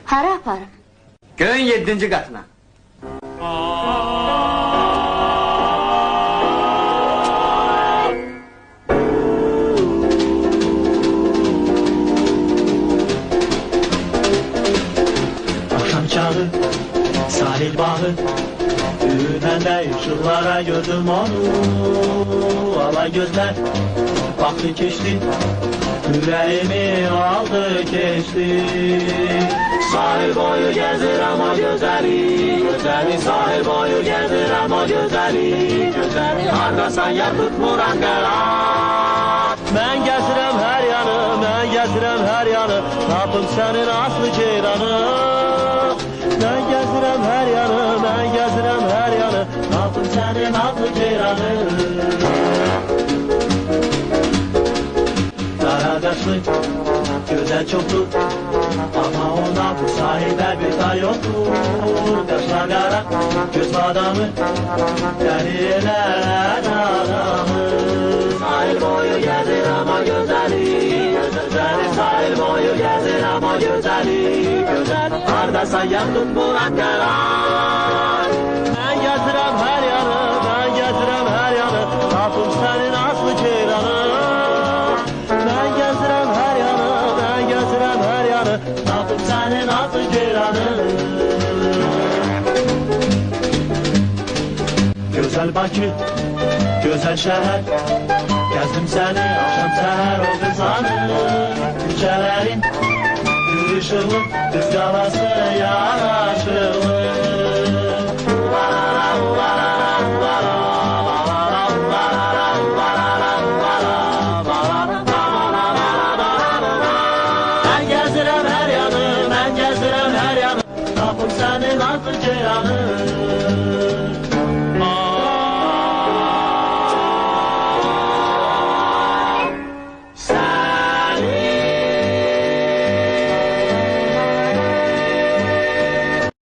Hara aparım? Köyün 7. katına. Akşam çağı, sahil bağı, düğünende ışıklara gördüm onu. Alay gözler, baktı geçti, yüreğimi aldı geçti. Sahil boyu gezdir ama gözeli, gözeli sahil boyu gezdir ama gözeli, gözeli hardasan yer tutmuran qarat. Ben gezirəm her yanı, ben gezirəm her yanı, tapım senin aslı ceyranı. Ben gezirəm her yanı, ben gezirəm her yanı, tapım senin aslı ceyranı. Karadaşlı, güzel çoktu, ama ona bu sahilde bir tay yoktu. Kaşlar kara, göz adamı, deliler adamı. Sahil boyu gezir ama güzeli, güzeli sahil boyu gezir ama güzeli, güzeli hardasa yaktın bulan karar. Ben gezirəm her yanı, ben gezirəm her yanı, tapım senin aslı ceyranı. Ben gezirəm her yanı, ben gezirəm her yanı, tapım senin aslı ceyranı. Güzel Bakü, güzel şehir, gezdim seni akşam seher o kızanı. Gecelerin gül ışığı, kız galası yaraşığı. Ben gezirəm her yanı, ben gezirəm her yanı, tapım senin aslı ceyranı.